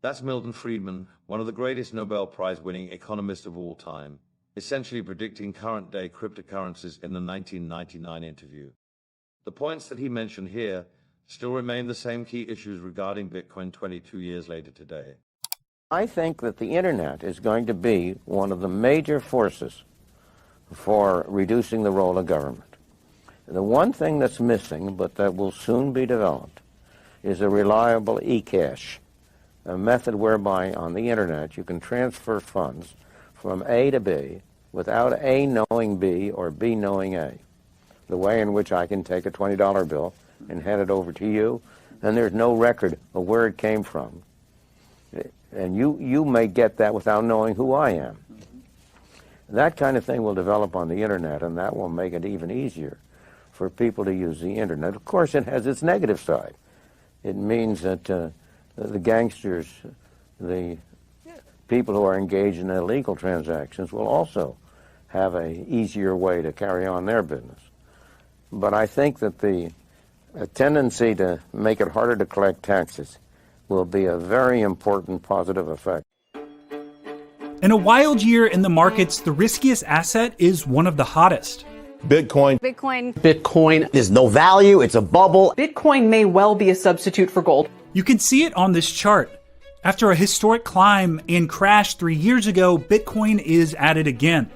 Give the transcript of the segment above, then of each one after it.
That's Milton Friedman, one of the greatest Nobel Prize-winning economists of all time, essentially predicting current-day cryptocurrencies in the 1999 interview. The points that he mentioned here still remain the same key issues regarding Bitcoin 22 years later today. I think that the internet is going to be one of the major forces for reducing the role of government. The one thing that's missing, but that will soon be developed, is a reliable eCash, a method whereby on the internet you can transfer funds from A to B without A knowing B or B knowing A. The way in which I can take a $20 bill and hand it over to you, and there's no record of where it came from. And you may get that without knowing who I am. That kind of thing will develop on the internet, and that will make it even easier for people to use the internet. Of course, it has its negative side. It means that the gangsters, the people who are engaged in illegal transactions will also have an easier way to carry on their business. But I think that the tendency to make it harder to collect taxes will be a very important positive effect. In a wild year in the markets, the riskiest asset is one of the hottest. Bitcoin. There's no value. It's a bubble. Bitcoin may well be a substitute for gold. You can see it on this chart. After a historic climb and crash 3 years ago, Bitcoin is at it again.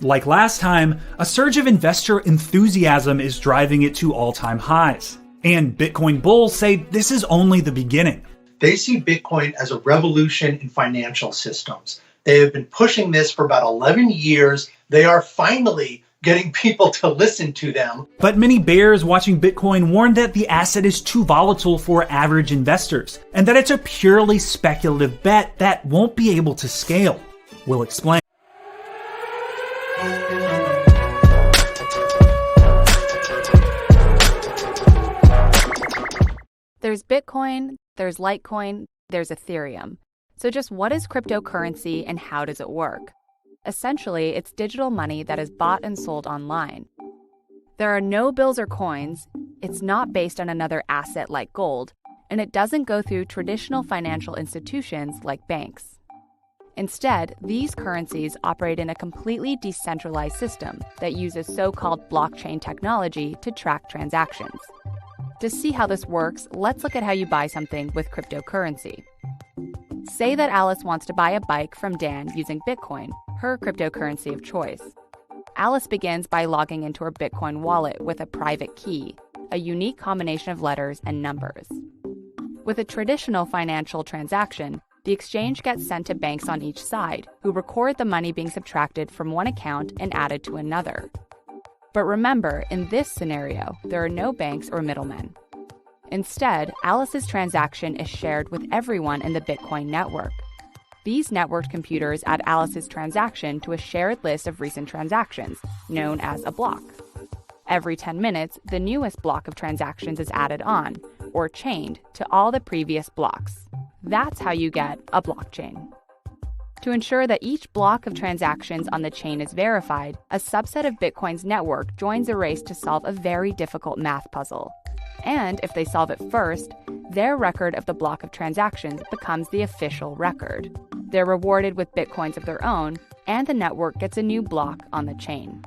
Like last time, a surge of investor enthusiasm is driving it to all-time highs. And Bitcoin bulls say this is only the beginning. They see Bitcoin as a revolution in financial systems. They have been pushing this for about 11 years. They are finally getting people to listen to them. But many bears watching Bitcoin warn that the asset is too volatile for average investors, and that it's a purely speculative bet that won't be able to scale. We'll explain. There's Bitcoin, there's Litecoin, there's Ethereum. So just what is cryptocurrency and how does it work? Essentially, it's digital money that is bought and sold online. There are no bills or coins, it's not based on another asset like gold, and it doesn't go through traditional financial institutions like banks. Instead, these currencies operate in a completely decentralized system that uses so-called blockchain technology to track transactions. To see how this works, let's look at how you buy something with cryptocurrency. Say that Alice wants to buy a bike from Dan using Bitcoin, her cryptocurrency of choice. Alice begins by logging into her Bitcoin wallet with a private key, a unique combination of letters and numbers. With a traditional financial transaction, the exchange gets sent to banks on each side, who record the money being subtracted from one account and added to another. But remember, in this scenario, there are no banks or middlemen. Instead, Alice's transaction is shared with everyone in the Bitcoin network. These networked computers add Alice's transaction to a shared list of recent transactions, known as a block. Every 10 minutes, the newest block of transactions is added on, or chained, to all the previous blocks. That's how you get a blockchain. To ensure that each block of transactions on the chain is verified, a subset of Bitcoin's network joins a race to solve a very difficult math puzzle. And if they solve it first, their record of the block of transactions becomes the official record. They're rewarded with Bitcoins of their own, and the network gets a new block on the chain.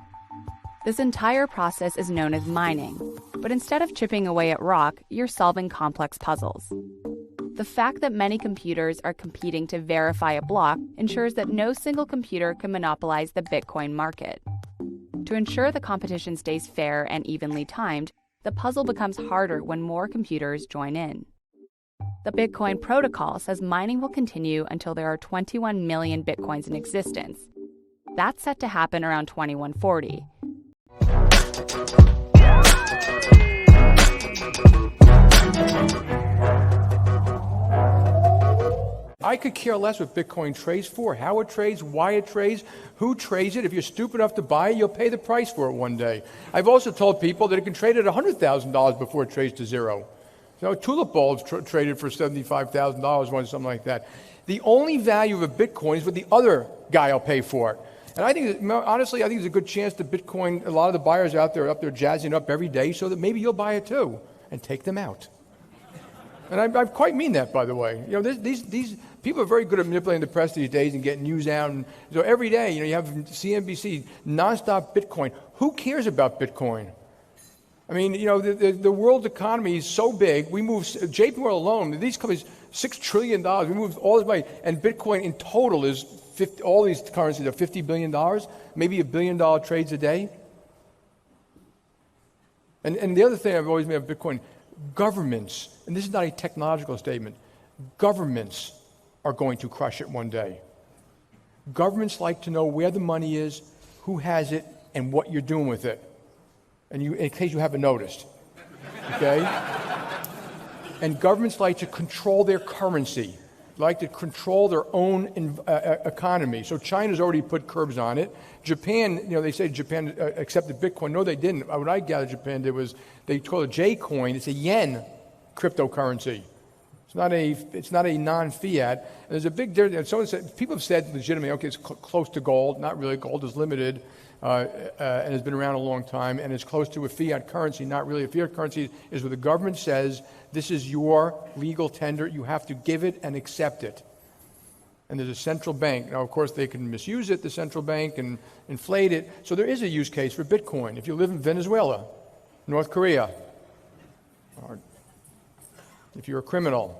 This entire process is known as mining, but instead of chipping away at rock, you're solving complex puzzles. The fact that many computers are competing to verify a block ensures that no single computer can monopolize the Bitcoin market. To ensure the competition stays fair and evenly timed, the puzzle becomes harder when more computers join in. The Bitcoin protocol says mining will continue until there are 21 million Bitcoins in existence. That's set to happen around 2140. I could care less what Bitcoin trades for, how it trades, why it trades, who trades it. If you're stupid enough to buy it, you'll pay the price for it one day. I've also told people that it can trade at $100,000 before it trades to zero. So tulip bulbs traded for $75,000 once, something like that. The only value of a Bitcoin is what the other guy will pay for it. And I think, honestly, I think there's a good chance that Bitcoin, a lot of the buyers out there are up there jazzing up every day so that maybe you'll buy it too and take them out. And I quite mean that, by the way. You know, these People are very good at manipulating the press these days and getting news out. And so every day, you have CNBC, nonstop Bitcoin. Who cares about Bitcoin? I mean, the world economy is so big. We move, JP Morgan alone, these companies, $6 trillion. We move all this money. And Bitcoin in total is, all these currencies are $50 billion, maybe $1 billion trades a day. And the other thing I've always made of Bitcoin, governments, and this is not a technological statement, governments are going to crush it one day. Governments like to know where the money is, who has it, and what you're doing with it. And in case you haven't noticed, okay? And governments like to control their currency, like to control their own economy. So China's already put curbs on it. Japan, they say Japan accepted Bitcoin. No, they didn't. What I gathered Japan did was they call it J-coin. It's a yen cryptocurrency. It's not a non-fiat. And there's a big difference. People have said legitimately, okay, it's close to gold. Not really. Gold is limited and has been around a long time, and it's close to a fiat currency. Not really. A fiat currency is where the government says, this is your legal tender. You have to give it and accept it. And there's a central bank. Now, of course, they can misuse it, the central bank, and inflate it. So there is a use case for Bitcoin. If you live in Venezuela, North Korea, or if you're a criminal,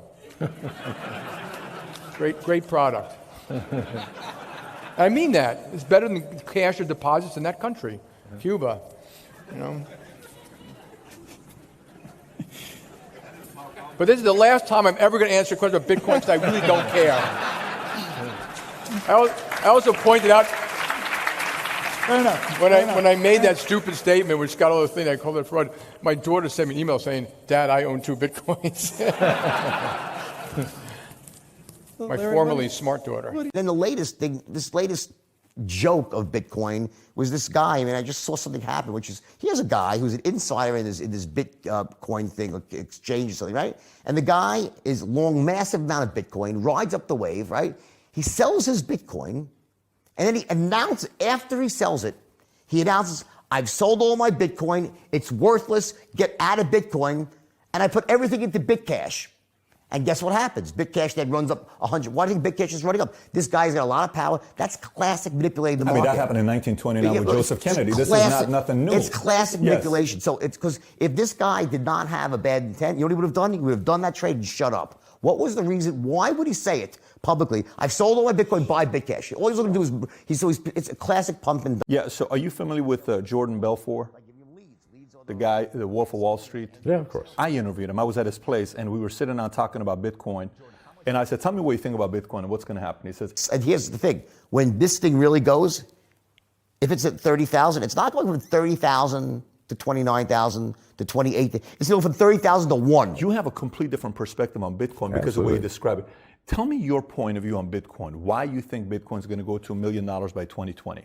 great product. I mean that. It's better than cash or deposits in that country, Cuba, But this is the last time I'm ever going to answer a question about Bitcoin because I really don't care. I also pointed out when I made that stupid statement, which got all the thing, I called it fraud. My daughter sent me an email saying, "Dad, I own 2 Bitcoins." My formerly smart daughter. Then the latest thing, this latest joke of Bitcoin was this guy. I mean, I just saw something happen, which is here's a guy who's an insider in this Bitcoin thing, like exchange or something, right? And the guy is long, massive amount of Bitcoin, rides up the wave, right? He sells his Bitcoin, and then he announces, after he sells it, he announces, I've sold all my Bitcoin, it's worthless, get out of Bitcoin, and I put everything into Bitcash. And guess what happens? Bitcash then runs up 100. Why do you think Bitcash is running up? This guy's got a lot of power. That's classic manipulating the market. I mean, that happened in 1929 with Joseph Kennedy. This is nothing new. It's classic manipulation. So it's because if this guy did not have a bad intent, you know what he would have done? He would have done that trade and shut up. What was the reason? Why would he say it publicly? I've sold all my Bitcoin, buy Bitcash. All he's looking to do is, it's a classic pump and dump. Yeah, so are you familiar with Jordan Belfort? The guy, the Wolf of Wall Street? Yeah, of course. I interviewed him. I was at his place, and we were sitting down talking about Bitcoin. And I said, tell me what you think about Bitcoin and what's going to happen. He says... And here's the thing. When this thing really goes, if it's at 30,000, it's not going from 30,000 to 29,000 to 28,000. It's going from 30,000 to 1. You have a complete different perspective on Bitcoin because of the way you describe it. Tell me your point of view on Bitcoin. Why you think Bitcoin is going to go to $1 million by 2020?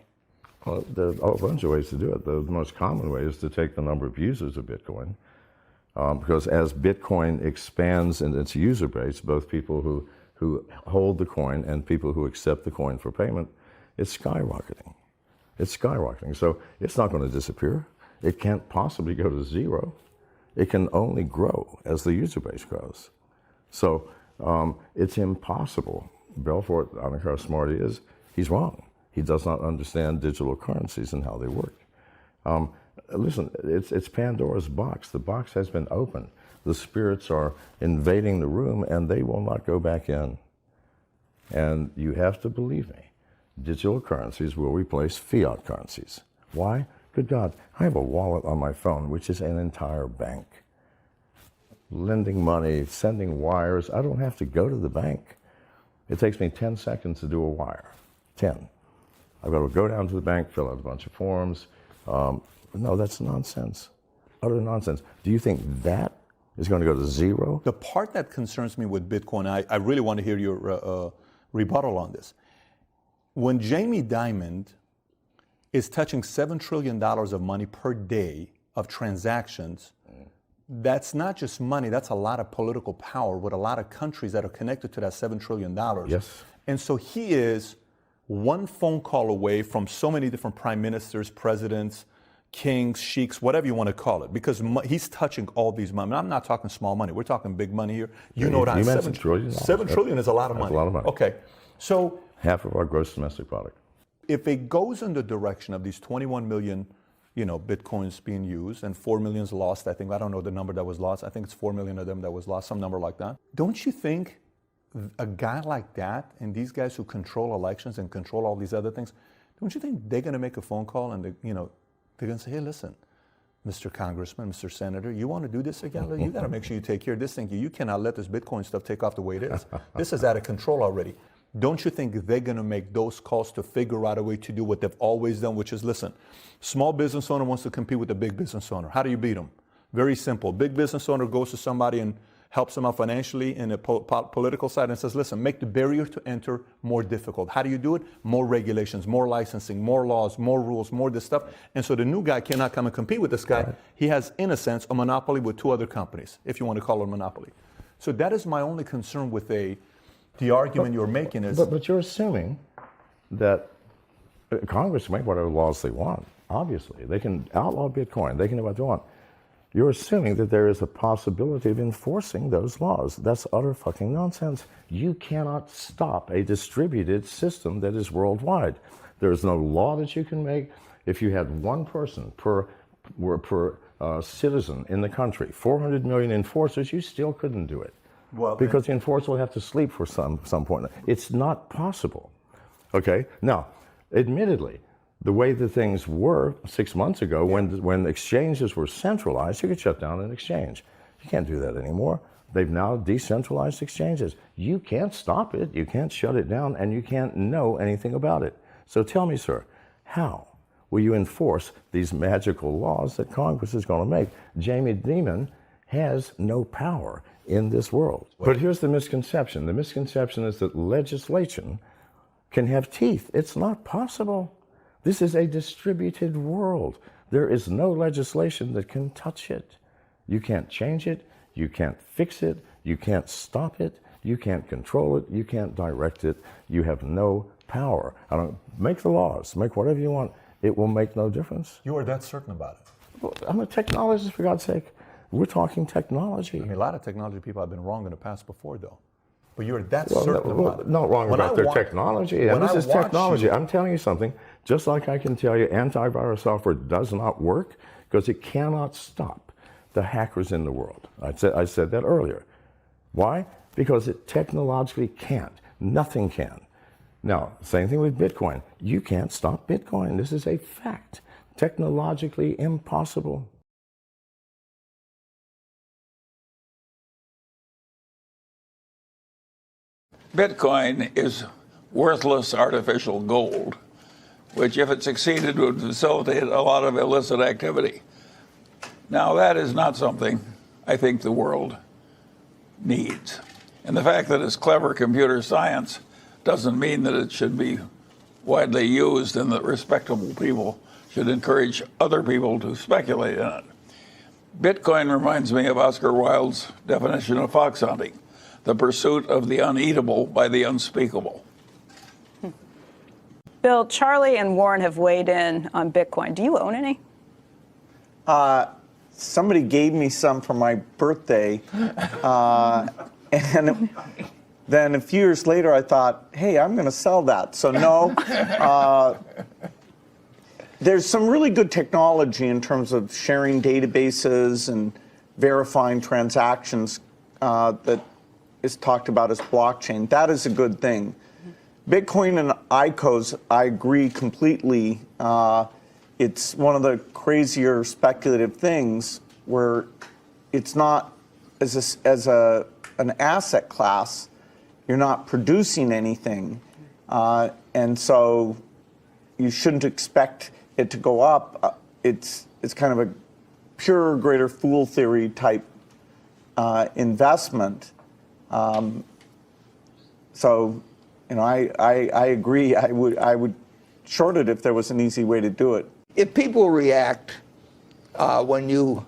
Well, there are a bunch of ways to do it. The most common way is to take the number of users of Bitcoin, because as Bitcoin expands in its user base, both people who hold the coin and people who accept the coin for payment, it's skyrocketing. It's skyrocketing. So it's not going to disappear. It can't possibly go to zero. It can only grow as the user base grows. So it's impossible. Belfort, I don't know how smart he is, he's wrong. He does not understand digital currencies and how they work. Listen, it's Pandora's box. The box has been opened. The spirits are invading the room, and they will not go back in. And you have to believe me, digital currencies will replace fiat currencies. Why? Good God, I have a wallet on my phone, which is an entire bank. Lending money, sending wires, I don't have to go to the bank. It takes me 10 seconds to do a wire, 10. I've got to go down to the bank, fill out a bunch of forms. No, that's nonsense, utter nonsense. Do you think that is going to go to zero? The part that concerns me with Bitcoin, I really want to hear your rebuttal on this. When Jamie Dimon is touching $7 trillion of money per day of transactions, that's not just money, that's a lot of political power with a lot of countries that are connected to that $7 trillion. Yes. And so he is one phone call away from so many different prime ministers, presidents, kings, sheiks, whatever you want to call it, because he's touching all these money. I'm not talking small money. We're talking big money here. You know what I'm saying? $7 trillion. $7 trillion is a lot of money. That's a lot of money. Okay. So half of our gross domestic product. If it goes in the direction of these 21 million, Bitcoins being used and 4 million is lost, I think, I don't know the number that was lost. I think it's 4 million of them that was lost, some number like that. Don't you think a guy like that and these guys who control elections and control all these other things, don't you think they're going to make a phone call and they're going to say, hey, listen, Mr. Congressman, Mr. Senator, you want to do this again? You got to make sure you take care of this thing. You cannot let this Bitcoin stuff take off the way it is. This is out of control already. Don't you think they're going to make those calls to figure out a way to do what they've always done, which is, listen, small business owner wants to compete with a big business owner. How do you beat them? Very simple. Big business owner goes to somebody and helps them out financially in the political side and says, listen, make the barrier to enter more difficult. How do you do it? More regulations, more licensing, more laws, more rules, more this stuff. And so the new guy cannot come and compete with this guy. Right. He has, in a sense, a monopoly with two other companies, if you want to call it a monopoly. So that is my only concern with the argument you're making is... But you're assuming that Congress can make whatever laws they want, obviously. They can outlaw Bitcoin. They can do what they want. You're assuming that there is a possibility of enforcing those laws. That's utter fucking nonsense. You cannot stop a distributed system that is worldwide. There is no law that you can make. If you had one person per citizen in the country, 400 million enforcers, you still couldn't do it. Well, because the enforcer will have to sleep for some point. It's not possible. Okay? Now, admittedly, the way that things were 6 months ago, when exchanges were centralized, you could shut down an exchange. You can't do that anymore. They've now decentralized exchanges. You can't stop it, you can't shut it down, and you can't know anything about it. So tell me, sir, how will you enforce these magical laws that Congress is going to make? Jamie Dimon has no power in this world. But here's the misconception. The misconception is that legislation can have teeth. It's not possible. This is a distributed world. There is no legislation that can touch it. You can't change it. You can't fix it. You can't stop it. You can't control it. You can't direct it. You have no power. I don't make the laws. Make whatever you want. It will make no difference. You are that certain about it? Well, I'm a technologist, for God's sake. We're talking technology. I mean, a lot of technology people have been wrong in the past before, though. But you're that certain about it. Not wrong about their technology. And this is technology. I'm telling you something. Just like I can tell you antivirus software does not work because it cannot stop the hackers in the world. I said that earlier. Why? Because it technologically can't. Nothing can. Now, same thing with Bitcoin. You can't stop Bitcoin. This is a fact. Technologically impossible. Bitcoin is worthless artificial gold, which, if it succeeded, would facilitate a lot of illicit activity. Now, that is not something I think the world needs. And the fact that it's clever computer science doesn't mean that it should be widely used and that respectable people should encourage other people to speculate in it. Bitcoin reminds me of Oscar Wilde's definition of fox hunting: the pursuit of the uneatable by the unspeakable. Bill, Charlie and Warren have weighed in on Bitcoin. Do you own any? Somebody gave me some for my birthday. And then a few years later, I thought, hey, I'm going to sell that. So no. There's some really good technology in terms of sharing databases and verifying transactions that is talked about as blockchain. That is a good thing. Bitcoin and ICOs, I agree completely. It's one of the crazier speculative things where it's not, as an asset class, you're not producing anything. And so you shouldn't expect it to go up. It's kind of a pure greater fool theory type investment. So, you know, I agree. I would short it if there was an easy way to do it. If people react when you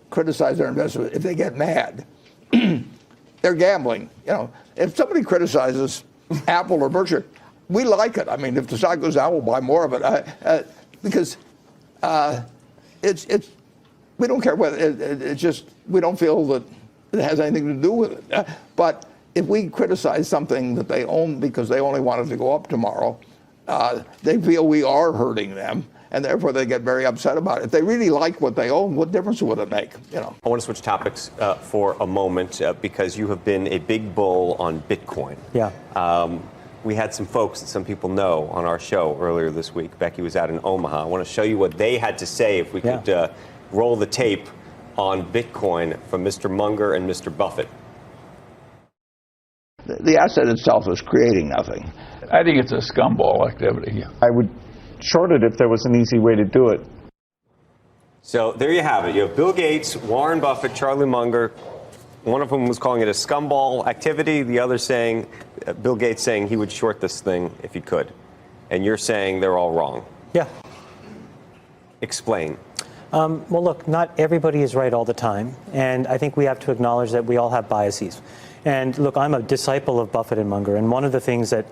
criticize their investment, if they get mad, they're gambling. You know, if somebody criticizes Apple or Berkshire, we like it. I mean, if the stock goes down, we'll buy more of it because we don't care whether it's just we don't feel that it has anything to do with it. But if we criticize something that they own because they only want it to go up tomorrow, they feel we are hurting them, and therefore they get very upset about it. If they really like what they own, what difference would it make? You know. I want to switch topics for a moment because you have been a big bull on Bitcoin. Yeah. We had some folks that some people know on our show earlier this week. Becky was out in Omaha. I want to show you what they had to say if we could roll the tape on Bitcoin from Mr. Munger and Mr. Buffett. The asset itself is creating nothing. I think it's a scumball activity. I would short it if there was an easy way to do it. So there you have it. You have Bill Gates, Warren Buffett, Charlie Munger. One of them was calling it a scumball activity. The other saying, Bill Gates saying he would short this thing if he could. And you're saying they're all wrong. Yeah. Explain. Well, look, not everybody is right all the time. And I think we have to acknowledge that we all have biases. And look, I'm a disciple of Buffett and Munger. And one of the things that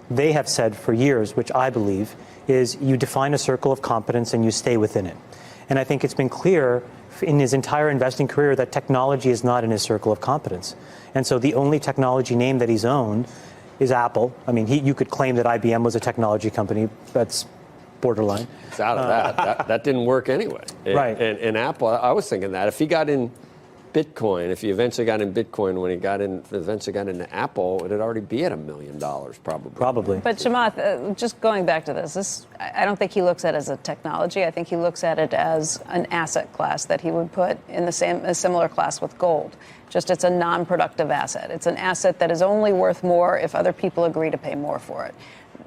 they have said for years, which I believe, is you define a circle of competence and you stay within it. And I think it's been clear in his entire investing career that technology is not in his circle of competence. And so the only technology name that he's owned is Apple. I mean, you could claim that IBM was a technology company. That's borderline. It's out of that. That didn't work anyway. Right. And Apple, I was thinking that if he got in Bitcoin, if he eventually got in Bitcoin when he eventually got into Apple, it'd already be at $1 million probably. Probably. But Chamath, just going back to this, I don't think he looks at it as a technology. I think he looks at it as an asset class that he would put in a similar class with gold. Just it's a non-productive asset. It's an asset that is only worth more if other people agree to pay more for it.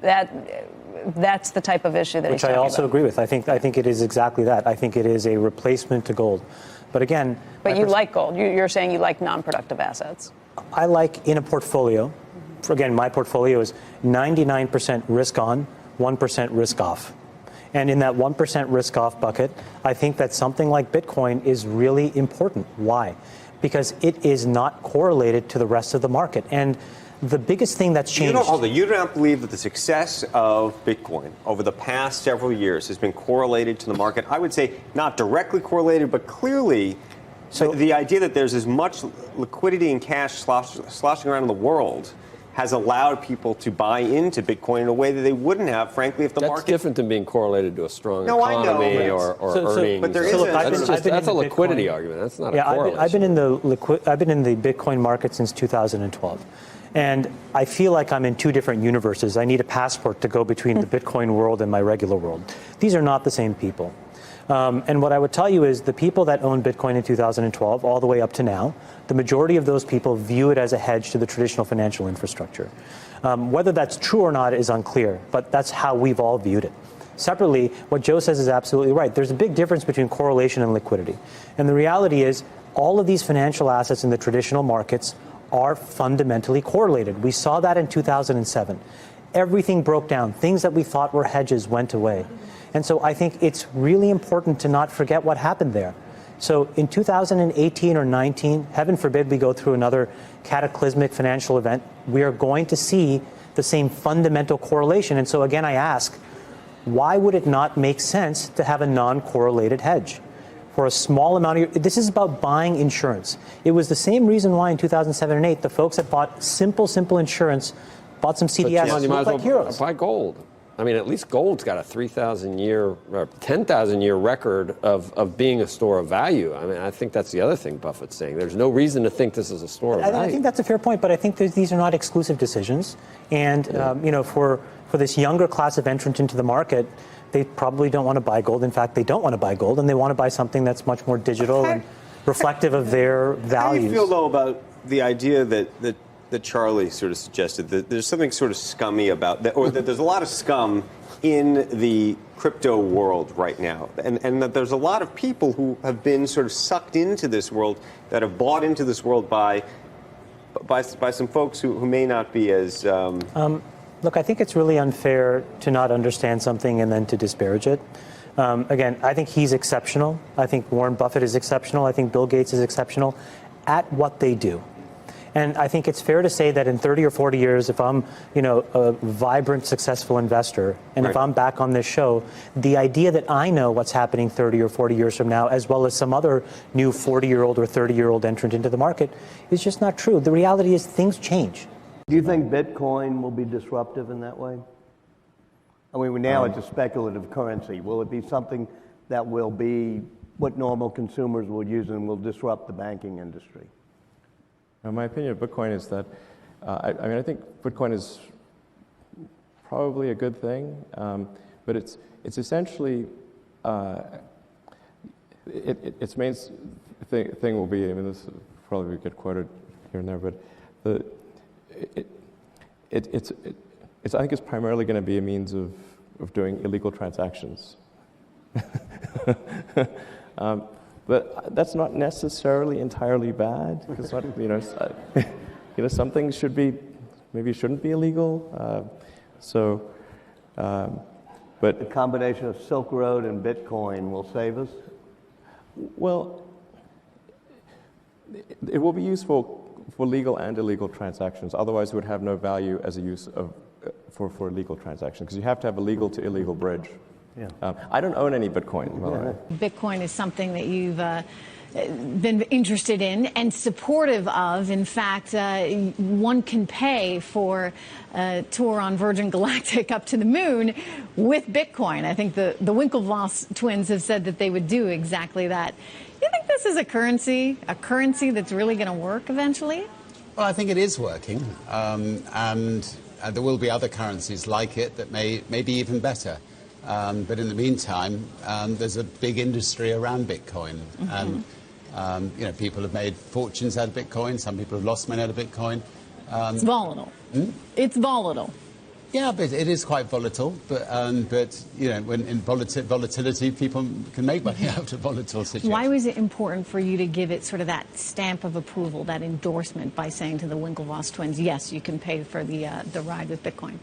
That's the type of issue that he's talking about. Which I also agree with. I think it is exactly that. I think it is a replacement to gold. But again... But you like gold. You're saying you like non-productive assets. I like in a portfolio, again, my portfolio is 99% risk on, 1% risk off. And in that 1% risk off bucket, I think that something like Bitcoin is really important. Why? Because it is not correlated to the rest of the market. And the biggest thing that's changed... You do not believe that the success of Bitcoin over the past several years has been correlated to the market? I would say not directly correlated, but clearly so the idea that there's as much liquidity and cash sloshing around in the world has allowed people to buy into Bitcoin in a way that they wouldn't have, frankly, if the market... That's different than being correlated to a strong economy or earnings. But there is that's a liquidity argument. That's not a correlation. I've been in the Bitcoin market since 2012. And I feel like I'm in two different universes. I need a passport to go between the Bitcoin world and my regular world. These are not the same people. And what I would tell you is the people that owned Bitcoin in 2012 all the way up to now, the majority of those people view it as a hedge to the traditional financial infrastructure. Whether that's true or not is unclear, but that's how we've all viewed it. Separately, what Joe says is absolutely right. There's a big difference between correlation and liquidity. And the reality is all of these financial assets in the traditional markets are fundamentally correlated. We saw that in 2007. Everything broke down. Things that we thought were hedges went away. And so I think it's really important to not forget what happened there. So in 2018 or 19, heaven forbid we go through another cataclysmic financial event, we are going to see the same fundamental correlation. And so again, I ask, why would it not make sense to have a non-correlated hedge? For a small amount of this is about buying insurance. It was the same reason why in 2007 and 8, the folks that bought simple insurance bought some CDS. But you might like as well heroes. buy gold. I mean, at least gold's got a 3,000-year or 10,000-year record of being a store of value. I mean, I think that's the other thing Buffett's saying. There's no reason to think this is a store of value. I think that's a fair point, but I think these are not exclusive decisions. And, for this younger class of entrant into the market, they probably don't want to buy gold. In fact, they don't want to buy gold, and they want to buy something that's much more digital and reflective of their values. How do you feel, though, about the idea that Charlie sort of suggested, that there's something sort of scummy about that, or that there's a lot of scum in the crypto world right now, and that there's a lot of people who have been sort of sucked into this world, that have bought into this world by some folks who may not be as... Look, I think it's really unfair to not understand something and then to disparage it. Again, I think he's exceptional. I think Warren Buffett is exceptional. I think Bill Gates is exceptional at what they do. And I think it's fair to say that in 30 or 40 years, if I'm, a vibrant, successful investor, and if I'm back on this show, the idea that I know what's happening 30 or 40 years from now, as well as some other new 40-year-old or 30-year-old entrant into the market, is just not true. The reality is things change. Do you think Bitcoin will be disruptive in that way? I mean, now it's a speculative currency. Will it be something that will be what normal consumers will use and will disrupt the banking industry? My opinion of Bitcoin is that, I think Bitcoin is probably a good thing, but it's essentially, its main thing will be, this will probably get quoted here and there, but I think it's primarily going to be a means of doing illegal transactions. But that's not necessarily entirely bad, because some things shouldn't be illegal. But the combination of Silk Road and Bitcoin will save us? Well, it will be useful for legal and illegal transactions. Otherwise, it would have no value as a use for a legal transaction, because you have to have a legal to illegal bridge. Yeah. I don't own any Bitcoin, by the way. Bitcoin is something that you've been interested in and supportive of. In fact, one can pay for a tour on Virgin Galactic up to the moon with Bitcoin. I think the Winklevoss twins have said that they would do exactly that. You think this is a currency that's really going to work eventually? Well, I think it is working, and there will be other currencies like it that may be even better. But in the meantime, there's a big industry around Bitcoin, and people have made fortunes out of Bitcoin. Some people have lost money out of Bitcoin. It's volatile. It's volatile. Yeah, but it is quite volatile. But when in volatility, people can make money out of volatile situations. Why was it important for you to give it sort of that stamp of approval, that endorsement, by saying to the Winklevoss twins, yes, you can pay for the ride with Bitcoin?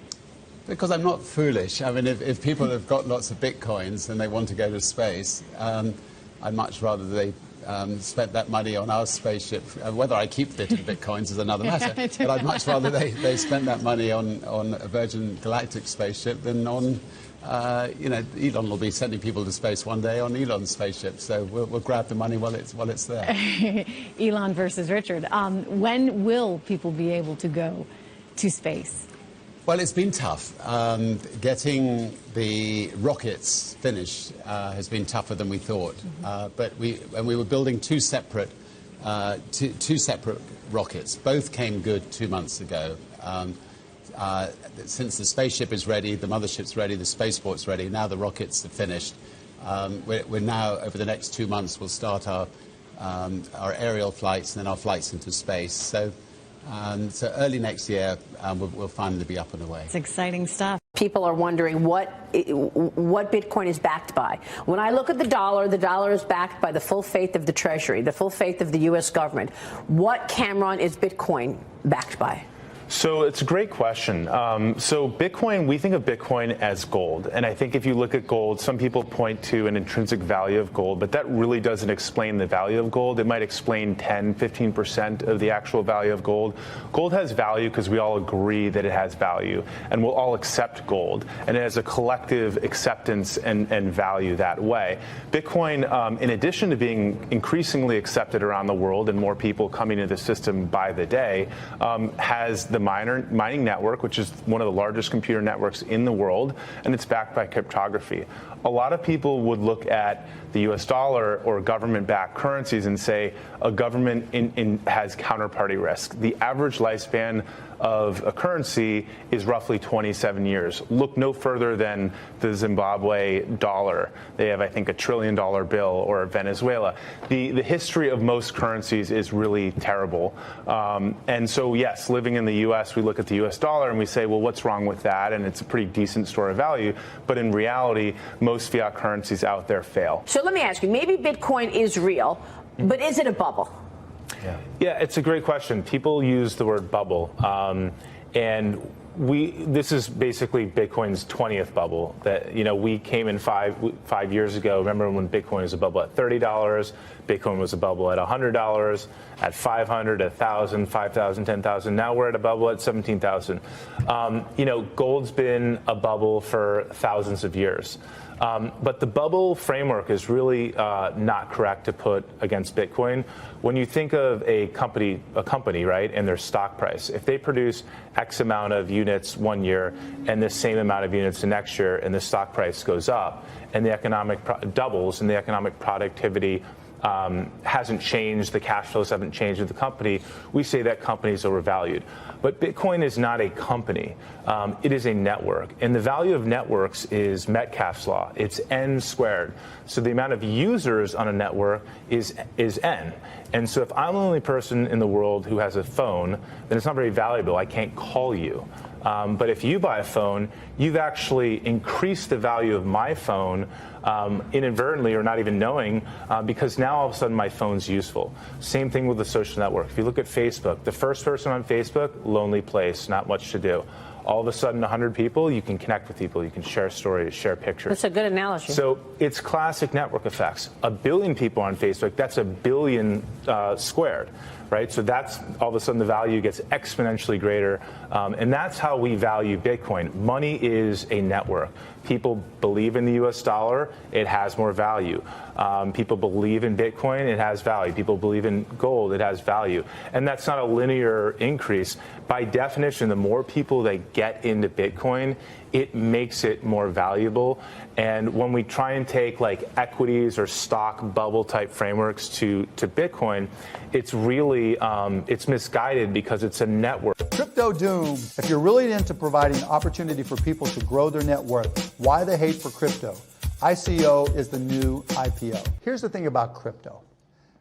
Because I'm not foolish. I mean, if people have got lots of Bitcoins and they want to go to space, I'd much rather they spent that money on our spaceship. Whether I keep it in Bitcoins is another matter. But I'd much rather they spent that money on a Virgin Galactic spaceship than on, Elon will be sending people to space one day on Elon's spaceship. So we'll grab the money while it's there. Elon versus Richard. When will people be able to go to space? Well, it's been tough. Getting the rockets finished has been tougher than we thought. But we were building two separate rockets. Both came good 2 months ago. Since the spaceship is ready, the mothership's ready, the spaceport's ready, now the rockets are finished. We're now, over the next 2 months, we'll start our aerial flights and then our flights into space. So early next year, we'll finally be up and away. It's exciting stuff. People are wondering what Bitcoin is backed by. When I look at the dollar is backed by the full faith of the Treasury, the full faith of the U.S. government. What, Cameron, is Bitcoin backed by? So it's a great question. So Bitcoin, we think of Bitcoin as gold. And I think if you look at gold, some people point to an intrinsic value of gold, but that really doesn't explain the value of gold. It might explain 10, 15% of the actual value of gold. Gold has value because we all agree that it has value, and we'll all accept gold. And it has a collective acceptance and value that way. Bitcoin, in addition to being increasingly accepted around the world and more people coming into the system by the day, has the mining network, which is one of the largest computer networks in the world, and it's backed by cryptography. A lot of people would look at the US dollar or government-backed currencies and say a government has counterparty risk. The average lifespan of a currency is roughly 27 years. Look no further than the Zimbabwe dollar. They have, I think, $1 trillion bill, or Venezuela. The history of most currencies is really terrible. And so, yes, living in the US, we look at the US dollar and we say, well, what's wrong with that? And it's a pretty decent store of value. But in reality, most fiat currencies out there fail. So let me ask you, maybe Bitcoin is real, but is it a bubble? Yeah, it's a great question. People use the word bubble. And this is basically Bitcoin's 20th bubble. That we came in five years ago. Remember when Bitcoin was a bubble at $30? Bitcoin was a bubble at $100, at $500, $1,000, $5,000, $10,000. Now we're at a bubble at $17,000. Gold's been a bubble for thousands of years. But the bubble framework is really not correct to put against Bitcoin. When you think of a company, right, and their stock price, if they produce X amount of units one year and the same amount of units the next year, and the stock price goes up, and the economic doubles, and the economic productivity hasn't changed, the cash flows haven't changed with the company, we say that company is overvalued. But Bitcoin is not a company. It is a network. And the value of networks is Metcalfe's law. It's N squared. So the amount of users on a network is N. And so if I'm the only person in the world who has a phone, then it's not very valuable. I can't call you. But if you buy a phone, you've actually increased the value of my phone inadvertently or not even knowing, because now all of a sudden my phone's useful. Same thing with the social network. If you look at Facebook, the first person on Facebook, lonely place, not much to do. All of a sudden, 100 people, you can connect with people, you can share stories, share pictures. That's a good analogy. So it's classic network effects. 1 billion people on Facebook, that's 1 billion squared, right? So that's all of a sudden the value gets exponentially greater. And that's how we value Bitcoin. Money is a network. People believe in the US dollar, it has more value. People believe in Bitcoin, it has value. People believe in gold, it has value. And that's not a linear increase. By definition, the more people that get into Bitcoin, it makes it more valuable. And when we try and take like equities or stock bubble type frameworks to Bitcoin, it's really, it's misguided because it's a network. Crypto Doom. If you're really into providing opportunity for people to grow their net worth, why the hate for crypto? ICO is the new IPO. Here's the thing about crypto,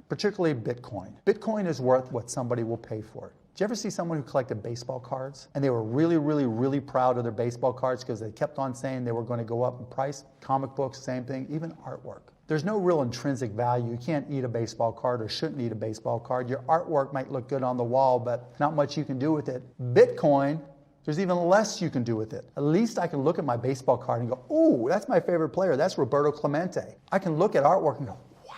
particularly Bitcoin. Bitcoin is worth what somebody will pay for it. Did you ever see someone who collected baseball cards and they were really, really, really proud of their baseball cards because they kept on saying they were going to go up in price? Comic books, same thing, even artwork. There's no real intrinsic value. You can't eat a baseball card or shouldn't eat a baseball card. Your artwork might look good on the wall, but not much you can do with it. Bitcoin, there's even less you can do with it. At least I can look at my baseball card and go, ooh, that's my favorite player. That's Roberto Clemente. I can look at artwork and go, wow.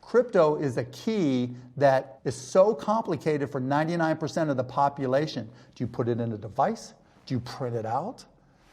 Crypto is a key that is so complicated for 99% of the population. Do you put it in a device? Do you print it out?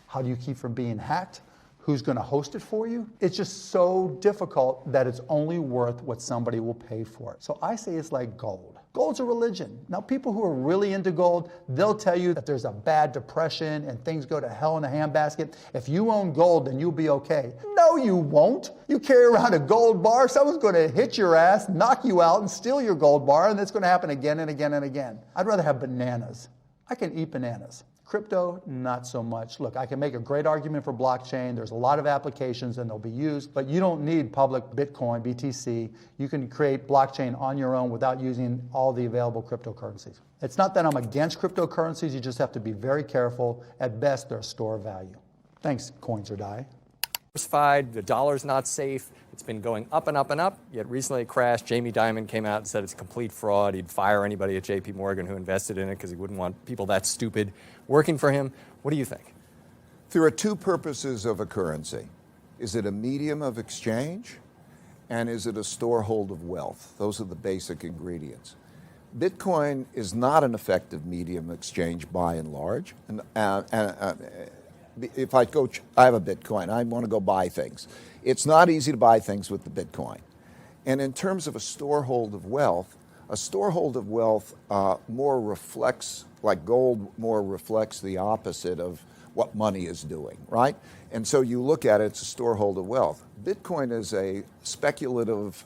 How do you keep from being hacked? Who's going to host it for you? It's just so difficult that it's only worth what somebody will pay for it. So I say it's like gold. Gold's a religion. Now, people who are really into gold, they'll tell you that there's a bad depression and things go to hell in a handbasket. If you own gold, then you'll be okay. No, you won't. You carry around a gold bar, someone's going to hit your ass, knock you out, and steal your gold bar, and it's going to happen again and again and again. I'd rather have bananas. I can eat bananas. Crypto, not so much. Look, I can make a great argument for blockchain. There's a lot of applications and they'll be used, but you don't need public Bitcoin, BTC. You can create blockchain on your own without using all the available cryptocurrencies. It's not that I'm against cryptocurrencies. You just have to be very careful. At best, they're a store of value. Thanks, Coins or Die. The dollar's not safe. It's been going up and up and up, yet recently it crashed. Jamie Dimon came out and said it's a complete fraud. He'd fire anybody at JP Morgan who invested in it because he wouldn't want people that stupid working for him. What do you think? There are two purposes of a currency. Is it a medium of exchange? And is it a storehold of wealth? Those are the basic ingredients. Bitcoin is not an effective medium of exchange by and large. If I have a Bitcoin, I want to go buy things. It's not easy to buy things with the Bitcoin. And in terms of a storehold of wealth more reflects, like gold, more reflects the opposite of what money is doing, right? And so you look at it, it's a storehold of wealth. Bitcoin is a speculative,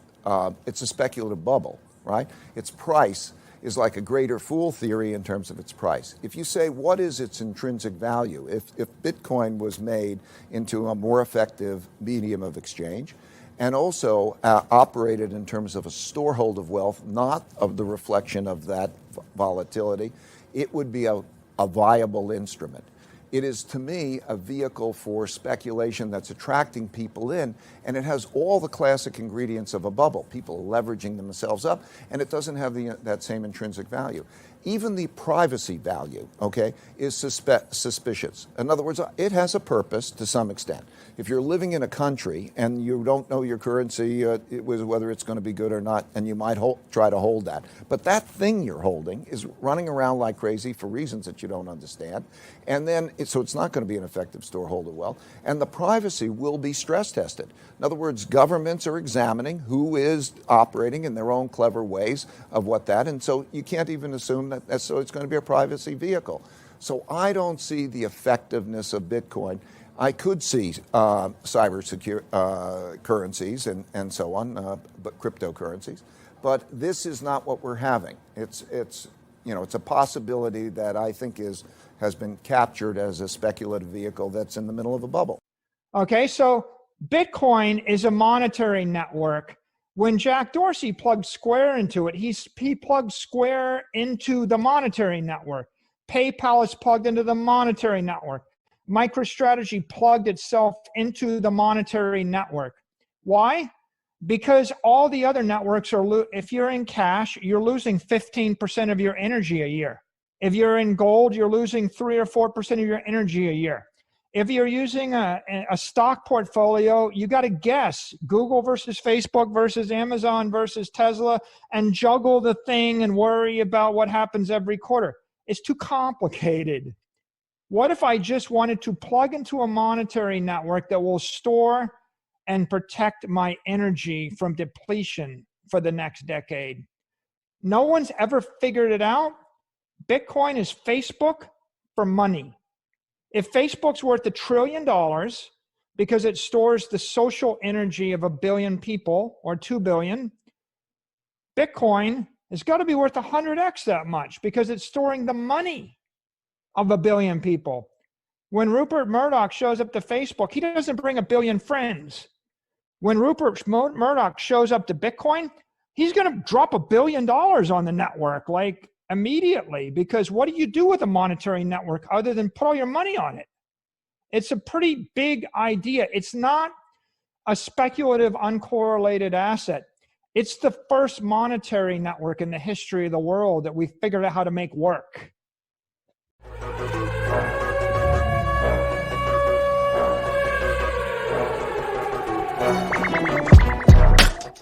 it's a speculative bubble, right? Its price is like a greater fool theory in terms of its price. If you say, what is its intrinsic value? If Bitcoin was made into a more effective medium of exchange and also operated in terms of a storehold of wealth, not of the reflection of that volatility, it would be a viable instrument. It is, to me, a vehicle for speculation that's attracting people in, and it has all the classic ingredients of a bubble. People are leveraging themselves up, and it doesn't have that same intrinsic value. even the privacy value, okay, is suspicious. In other words, it has a purpose to some extent. If you're living in a country and you don't know your currency, whether it's going to be good or not, and you might try to hold that. But that thing you're holding is running around like crazy for reasons that you don't understand. And then, so it's not going to be an effective storeholder wealth. And the privacy will be stress tested. In other words, governments are examining who is operating in their own clever ways of what that. And so you can't even assume that so it's going to be a privacy vehicle. So I don't see the effectiveness of Bitcoin. I could see cyber currencies and so on, but cryptocurrencies. But this is not what we're having. It's a possibility that I think has been captured as a speculative vehicle that's in the middle of a bubble. Okay, so Bitcoin is a monetary network. When Jack Dorsey plugged Square into it, he plugged Square into the monetary network. PayPal is plugged into the monetary network. MicroStrategy plugged itself into the monetary network. Why? Because all the other networks are, if you're in cash, you're losing 15% of your energy a year. If you're in gold, you're losing 3 or 4% of your energy a year. If you're using a stock portfolio, you got to guess Google versus Facebook versus Amazon versus Tesla and juggle the thing and worry about what happens every quarter. It's too complicated. What if I just wanted to plug into a monetary network that will store and protect my energy from depletion for the next decade? No one's ever figured it out. Bitcoin is Facebook for money. If Facebook's worth $1 trillion because it stores the social energy of 1 billion people or 2 billion, Bitcoin has got to be worth 100x that much because it's storing the money of 1 billion people. When Rupert Murdoch shows up to Facebook, he doesn't bring 1 billion friends. When Rupert Murdoch shows up to Bitcoin, he's going to drop $1 billion on the network, like immediately, because what do you do with a monetary network other than put all your money on it? It's a pretty big idea. It's not a speculative, uncorrelated asset. It's the first monetary network in the history of the world that we figured out how to make work.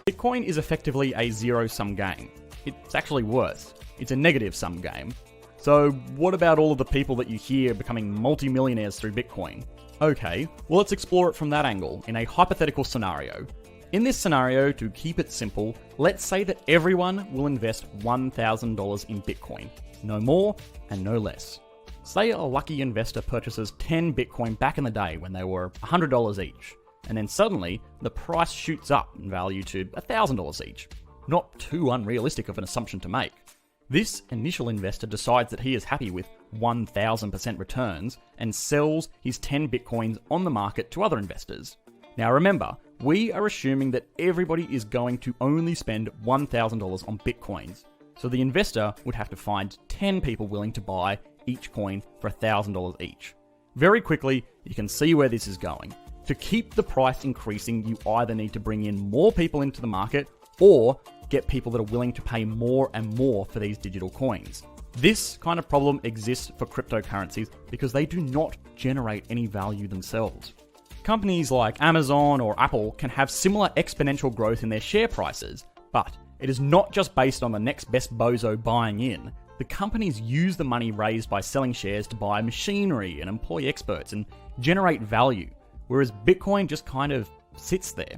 Bitcoin is effectively a zero-sum game. It's actually worse. It's a negative-sum game. So what about all of the people that you hear becoming multi-millionaires through Bitcoin? Okay, well let's explore it from that angle, in a hypothetical scenario. In this scenario, to keep it simple, let's say that everyone will invest $1,000 in Bitcoin. No more and no less. Say a lucky investor purchases 10 Bitcoin back in the day when they were $100 each, and then suddenly the price shoots up in value to $1,000 each. Not too unrealistic of an assumption to make. This initial investor decides that he is happy with 1,000% returns and sells his 10 Bitcoins on the market to other investors. Now remember, we are assuming that everybody is going to only spend $1,000 on Bitcoins. So the investor would have to find 10 people willing to buy each coin for $1,000 each. Very quickly, you can see where this is going. To keep the price increasing, you either need to bring in more people into the market or get people that are willing to pay more and more for these digital coins. This kind of problem exists for cryptocurrencies because they do not generate any value themselves. Companies like Amazon or Apple can have similar exponential growth in their share prices, but it is not just based on the next best bozo buying in. The companies use the money raised by selling shares to buy machinery and employ experts and generate value, whereas Bitcoin just kind of sits there.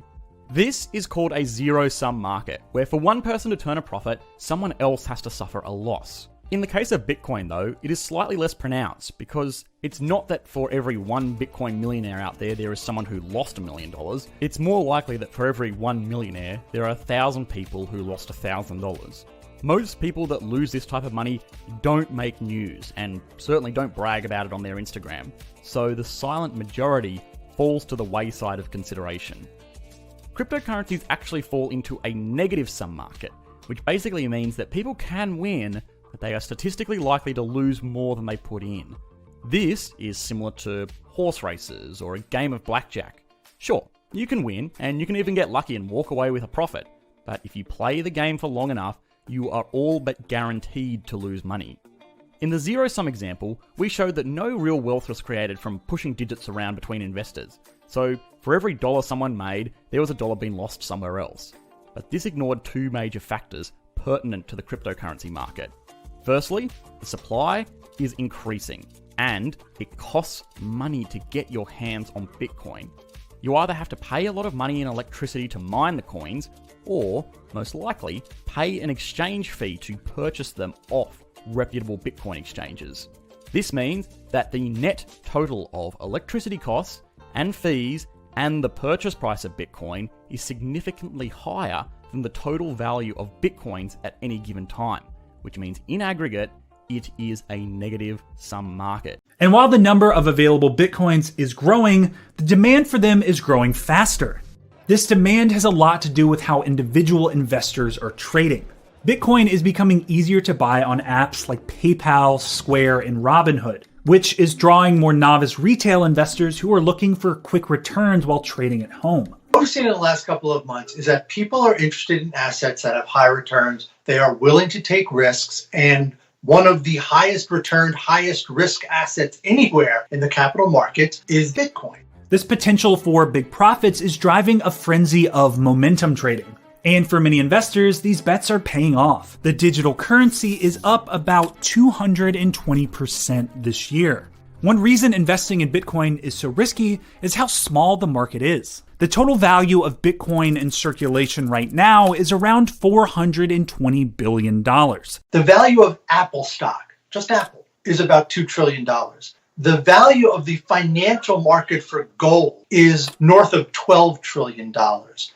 This is called a zero-sum market, where for one person to turn a profit, someone else has to suffer a loss. In the case of Bitcoin though, it is slightly less pronounced because it's not that for every one Bitcoin millionaire out there is someone who lost $1 million. It's more likely that for every one millionaire, there are 1,000 people who lost $1,000. Most people that lose this type of money don't make news and certainly don't brag about it on their Instagram. So the silent majority falls to the wayside of consideration. Cryptocurrencies actually fall into a negative sum market, which basically means that people can win, but they are statistically likely to lose more than they put in. This is similar to horse races or a game of blackjack. Sure, you can win, and you can even get lucky and walk away with a profit, but if you play the game for long enough, you are all but guaranteed to lose money. In the zero-sum example, we showed that no real wealth was created from pushing digits around between investors. So, for every dollar someone made, there was a dollar being lost somewhere else. But this ignored two major factors pertinent to the cryptocurrency market. Firstly, the supply is increasing, and it costs money to get your hands on Bitcoin. You either have to pay a lot of money in electricity to mine the coins, or, most likely, pay an exchange fee to purchase them off reputable Bitcoin exchanges. This means that the net total of electricity costs and fees and the purchase price of Bitcoin is significantly higher than the total value of Bitcoins at any given time, which means in aggregate, it is a negative sum market. And while the number of available Bitcoins is growing, the demand for them is growing faster. This demand has a lot to do with how individual investors are trading. Bitcoin is becoming easier to buy on apps like PayPal, Square, and Robinhood, which is drawing more novice retail investors who are looking for quick returns while trading at home. What we've seen in the last couple of months is that people are interested in assets that have high returns. They are willing to take risks, and one of the highest returned, highest risk assets anywhere in the capital markets is Bitcoin. This potential for big profits is driving a frenzy of momentum trading. And for many investors, these bets are paying off. The digital currency is up about 220% this year. One reason investing in Bitcoin is so risky is how small the market is. The total value of Bitcoin in circulation right now is around $420 billion. The value of Apple stock, just Apple, is about $2 trillion. The value of the financial market for gold is north of $12 trillion.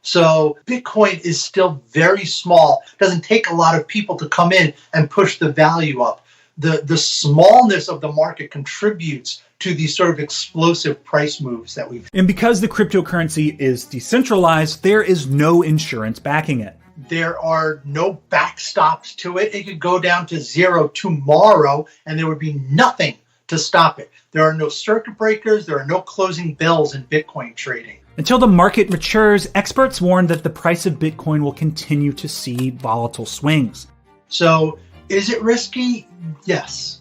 So Bitcoin is still very small. It doesn't take a lot of people to come in and push the value up. The smallness of the market contributes to these sort of explosive price moves that we've. And because the cryptocurrency is decentralized, there is no insurance backing it. There are no backstops to it. It could go down to zero tomorrow and there would be nothing to stop it. There are no circuit breakers. There are no closing bells in Bitcoin trading. Until the market matures, experts warn that the price of Bitcoin will continue to see volatile swings. So is it risky? Yes.